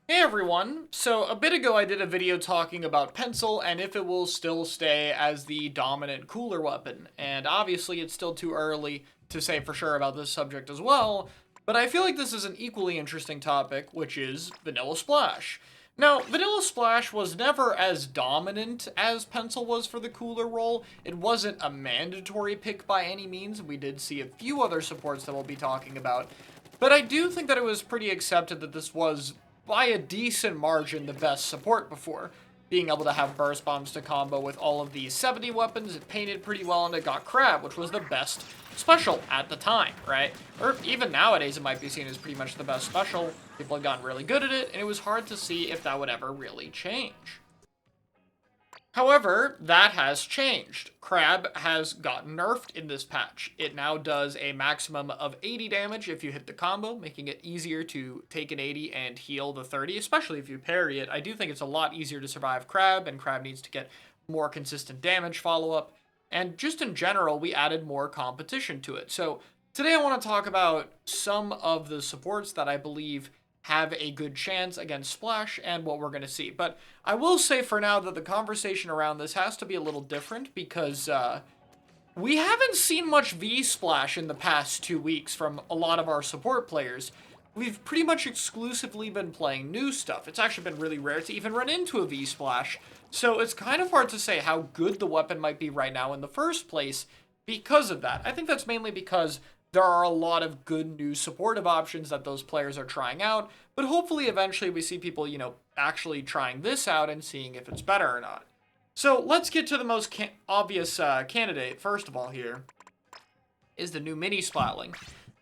Hey everyone! So a bit ago I did a video talking about Pencil and if it will still stay as the dominant cooler weapon, and obviously it's still too early to say for sure about this subject as well, but I feel like this is an equally interesting topic, which is Vanilla Splash. Now, Vanilla Splash was never as dominant as Pencil was for the cooler role. It wasn't a mandatory pick by any means. We did see a few other supports that we'll be talking about, but I do think that it was pretty accepted that this was by a decent margin the best support before. Being able to have burst bombs to combo with all of these 70 weapons, it painted pretty well, and it got Crab, which was the best special at the time, right? Or even nowadays it might be seen as pretty much the best special. People had gotten really good at it, and it was hard to see if that would ever really change. However, that has changed. Crab has gotten nerfed in this patch. It now does a maximum of 80 damage if you hit the combo, making it easier to take an 80 and heal the 30, especially if you parry it. I do think it's a lot easier to survive Crab, and Crab needs to get more consistent damage follow-up. And just in general, we added more competition to it. So today I want to talk about some of the supports that I believe have a good chance against Splash and what we're going to see. But I will say for now that the conversation around this has to be a little different because we haven't seen much V-Splash in the past 2 weeks from a lot of our support players. We've pretty much exclusively been playing new stuff. It's actually been really rare to even run into a V-Splash, so it's kind of hard to say how good the weapon might be right now in the first place because of that. I think that's mainly because there are a lot of good new supportive options that those players are trying out, but hopefully eventually we see people, actually trying this out and seeing if it's better or not. So let's get to the most obvious candidate, first of all here, is the new mini splatling.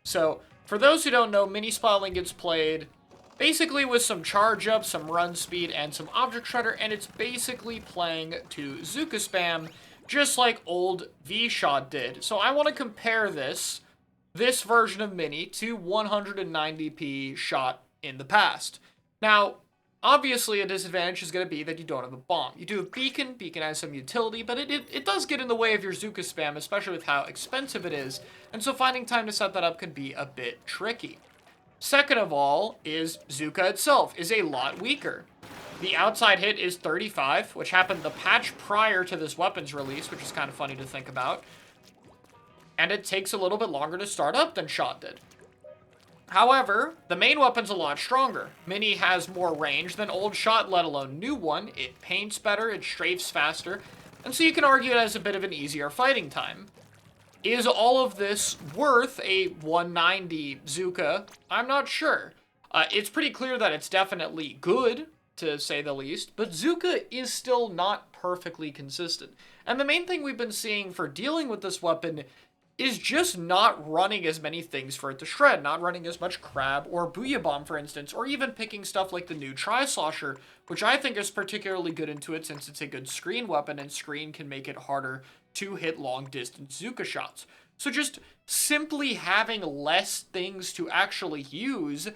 So for those who don't know, mini splatling gets played basically with some charge up, some run speed, and some object shredder, and it's basically playing to Zuka spam, just like old V-Shot did. So I want to compare this version of Mini to 190p shot in the past. Now, obviously a disadvantage is going to be that you don't have a bomb. You do have Beacon has some utility, but it does get in the way of your Zuka spam, especially with how expensive it is, and so finding time to set that up can be a bit tricky. Second of all is Zuka itself is a lot weaker. The outside hit is 35, which happened the patch prior to this weapon's release, which is kind of funny to think about, and it takes a little bit longer to start up than Shot did. However, the main weapon's a lot stronger. Mini has more range than old Shot, let alone new one. It paints better, it strafes faster, and so you can argue it has a bit of an easier fighting time. Is all of this worth a 190 Zuka? I'm not sure. It's pretty clear that it's definitely good, to say the least, but Zuka is still not perfectly consistent. And the main thing we've been seeing for dealing with this weapon is just not running as many things for it to shred, not running as much Crab or Booyah Bomb, for instance, or even picking stuff like the new Tri-Slosher, which I think is particularly good into it since it's a good screen weapon, and screen can make it harder to hit long-distance Zuka shots. So just simply having less things to actually use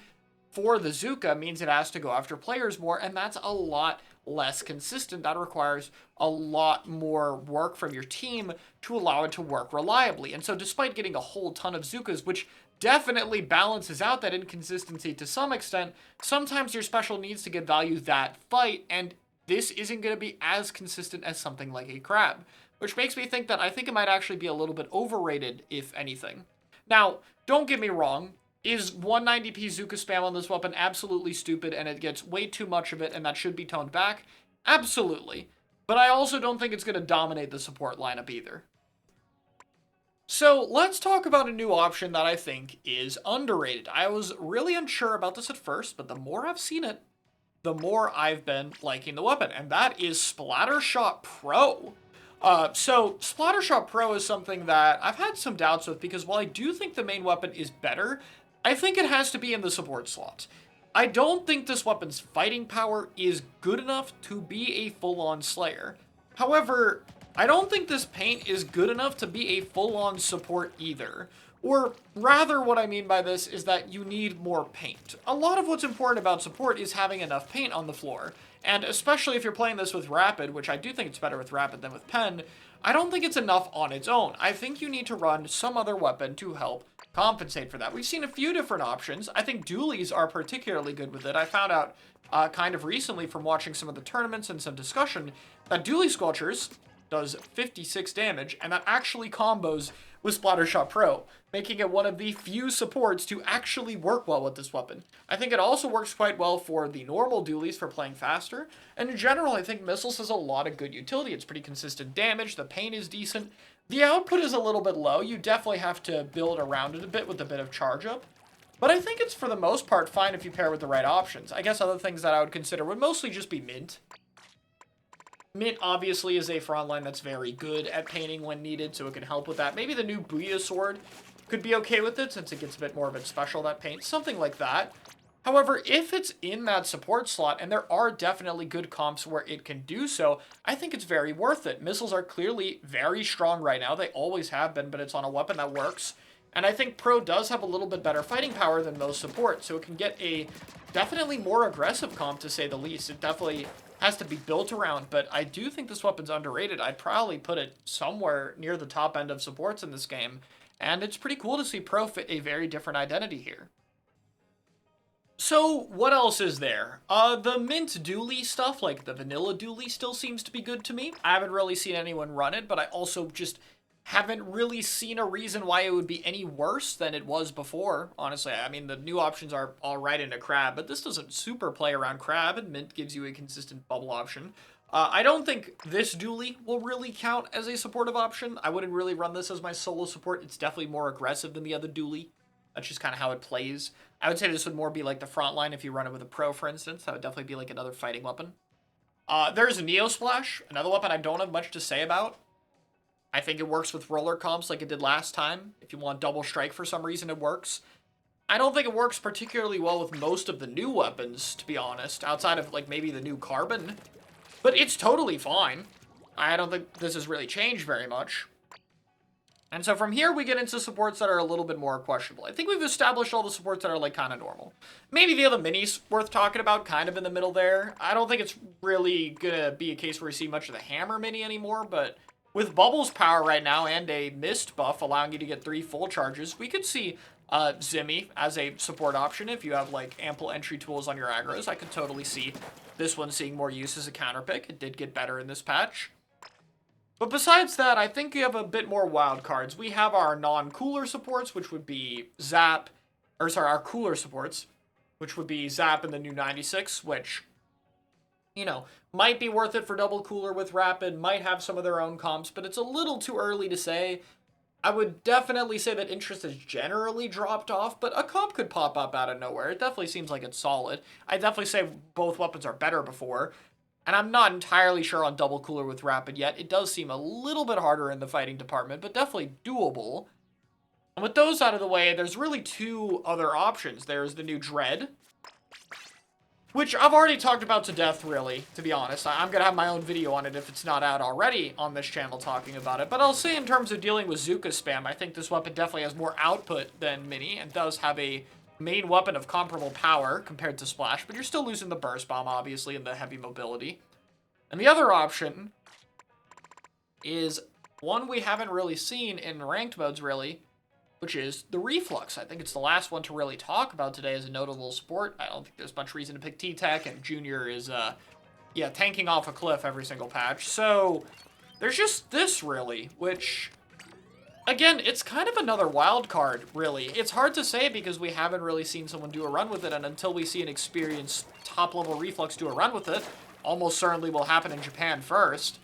for the Zuka means it has to go after players more, and that's a lot less consistent. That requires a lot more work from your team to allow it to work reliably. And so despite getting a whole ton of Zukas, which definitely balances out that inconsistency to some extent, sometimes your special needs to get value that fight, and this isn't going to be as consistent as something like a Crab, which makes me think that I think it might actually be a little bit overrated, if anything. Now, don't get me wrong, is 190p Zuka spam on this weapon absolutely stupid and it gets way too much of it and that should be toned back? Absolutely. But I also don't think it's going to dominate the support lineup either. So let's talk about a new option that I think is underrated. I was really unsure about this at first, but the more I've seen it, the more I've been liking the weapon, and that is Splattershot Pro. So Splattershot Pro is something that I've had some doubts with because while I do think the main weapon is better, I think it has to be in the support slot. I don't think this weapon's fighting power is good enough to be a full-on Slayer. However, I don't think this paint is good enough to be a full-on support either. Or rather, what I mean by this is that you need more paint. A lot of what's important about support is having enough paint on the floor. And especially if you're playing this with Rapid, which I do think it's better with Rapid than with Pen, I don't think it's enough on its own. I think you need to run some other weapon to help compensate for that. We've seen a few different options. I think dualies are particularly good with it. I found out kind of recently from watching some of the tournaments and some discussion that dualie sculptures does 56 damage, and that actually combos with Splattershot Pro, making it one of the few supports to actually work well with this weapon. I think it also works quite well for the normal dualies for playing faster, and in general, I think Missiles has a lot of good utility. It's pretty consistent damage, the pain is decent, the output is a little bit low. You definitely have to build around it a bit with a bit of charge up, but I think it's for the most part fine if you pair with the right options. I guess other things that I would consider would mostly just be Mint. Mint obviously is a frontline that's very good at painting when needed, so it can help with that. Maybe the new Booyah Sword could be okay with it, since it gets a bit more of its special that paint, something like that. However, if it's in that support slot, and there are definitely good comps where it can do so, I think it's very worth it. Missiles are clearly very strong right now. They always have been, but it's on a weapon that works. And I think Pro does have a little bit better fighting power than most support, so it can get a definitely more aggressive comp, to say the least. It definitely has to be built around, but I do think this weapon's underrated. I'd probably put it somewhere near the top end of supports in this game, and it's pretty cool to see Pro fit a very different identity here. So, what else is there? The Mint dualie stuff, like the vanilla dualie, still seems to be good to me. I haven't really seen anyone run it, but I also just haven't really seen a reason why it would be any worse than it was before, honestly. I mean, the new options are all right into Crab, but this doesn't super play around Crab, and Mint gives you a consistent bubble option. I don't think this dualie will really count as a supportive option. I wouldn't really run this as my solo support. It's definitely more aggressive than the other dualie. That's just kind of how it plays. I would say this would more be like the front line if you run it with a Pro, for instance. That would definitely be like another fighting weapon. There's Neo Splash, another weapon I don't have much to say about. I think it works with roller comps like it did last time. If you want double strike for some reason, it works. I don't think it works particularly well with most of the new weapons, to be honest, outside of like maybe the new Carbon. But it's totally fine. I don't think this has really changed very much. And so from here, we get into supports that are a little bit more questionable. I think we've established all the supports that are like kind of normal. Maybe the other minis worth talking about, kind of in the middle there. I don't think it's really gonna be a case where we see much of the Hammer mini anymore, but with Bubbles power right now and a Mist buff allowing you to get 3 full charges, we could see Zimmy as a support option if you have like ample entry tools on your aggros. I could totally see this one seeing more use as a counter pick. It did get better in this patch. But besides that, I think you have a bit more wild cards. We have our non-cooler supports, which would be Zap, or sorry, our cooler supports, which would be Zap in the new 96, which, you know, might be worth it for double cooler with Rapid, might have some of their own comps, but it's a little too early to say. I would definitely say that interest has generally dropped off, but a comp could pop up out of nowhere. It definitely seems like it's solid. I'd definitely say both weapons are better before. And I'm not entirely sure on double cooler with Rapid yet. It does seem a little bit harder in the fighting department, but definitely doable. And with those out of the way, there's really 2 other options. There's the new Dread, which I've already talked about to death, really, to be honest. I'm going to have my own video on it if it's not out already on this channel talking about it. But I'll say in terms of dealing with Zuka spam, I think this weapon definitely has more output than Mini and does have a main weapon of comparable power compared to Splash, but you're still losing the Burst Bomb, obviously, and the heavy mobility. And the other option is one we haven't really seen in ranked modes, really, which is the Reflux. I think it's the last one to really talk about today as a notable sport. I don't think there's much reason to pick T-Tech, and Junior is, yeah, tanking off a cliff every single patch. So there's just this, really, which, again, it's kind of another wild card, really. It's hard to say because we haven't really seen someone do a run with it, and until we see an experienced top-level Reflux do a run with it, almost certainly will happen in Japan first.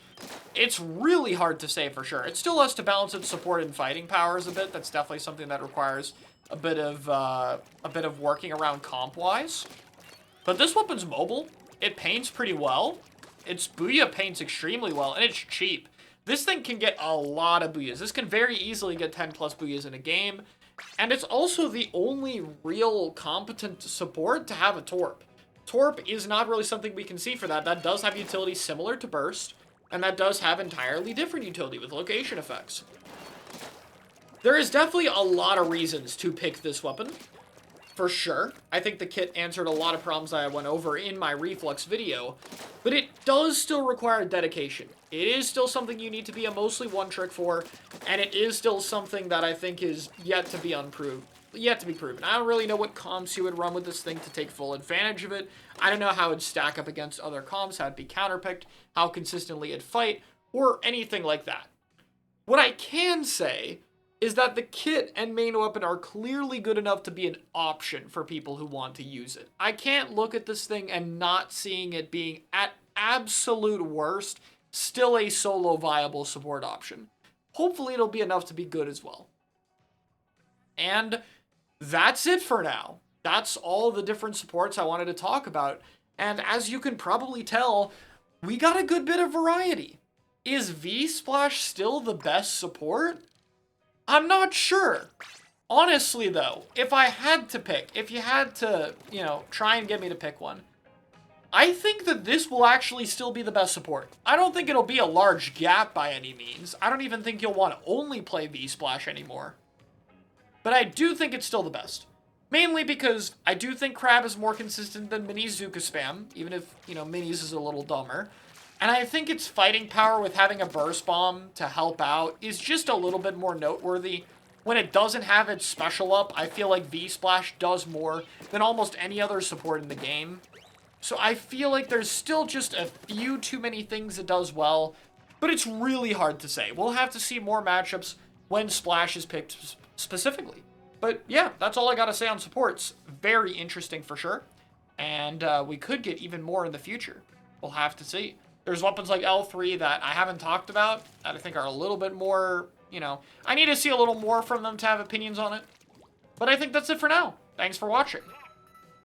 It's really hard to say for sure. It still has to balance its support and fighting powers a bit. That's definitely something that requires a bit of working around comp-wise. But this weapon's mobile. It paints pretty well. Its Booyah paints extremely well, and it's cheap. This thing can get a lot of Booyahs. This can very easily get 10 plus Booyahs in a game. And it's also the only real competent support to have a Torp. Torp is not really something we can see for that. That does have utility similar to Burst, and that does have entirely different utility with location effects. There is definitely a lot of reasons to pick this weapon. for sure. I think the kit answered a lot of problems I went over in my Reflux video, but it does still require dedication. It is still something you need to be a mostly one-trick for, and it is still something that I think is yet to be proven. I don't really know what comps you would run with this thing to take full advantage of it. I don't know how it'd stack up against other comps, how it'd be counterpicked, how consistently it'd fight, or anything like that. What I can say is that the kit and main weapon are clearly good enough to be an option for people who want to use it. I can't look at this thing and not seeing it being, at absolute worst, still a solo viable support option. Hopefully it'll be enough to be good as well. And that's it for now. That's all the different supports I wanted to talk about. And as you can probably tell, we got a good bit of variety. Is V-Splash still the best support? I'm not sure. Honestly, though, if I had to pick, if you had to, try and get me to pick one, I think that this will actually still be the best support. I don't think it'll be a large gap by any means. I don't even think you'll want to only play V-Splash anymore. But I do think it's still the best. Mainly because I do think Crab is more consistent than Mini's Zuka spam, even if, Mini's is a little dumber. And I think its fighting power with having a burst bomb to help out is just a little bit more noteworthy. When it doesn't have its special up, I feel like V-Splash does more than almost any other support in the game. So I feel like there's still just a few too many things it does well, but it's really hard to say. We'll have to see more matchups when Splash is picked specifically. But yeah, that's all I gotta say on supports. Very interesting for sure. And we could get even more in the future. We'll have to see. There's weapons like L3 that I haven't talked about that I think are a little bit more, I need to see a little more from them to have opinions on it. But I think that's it for now. Thanks for watching.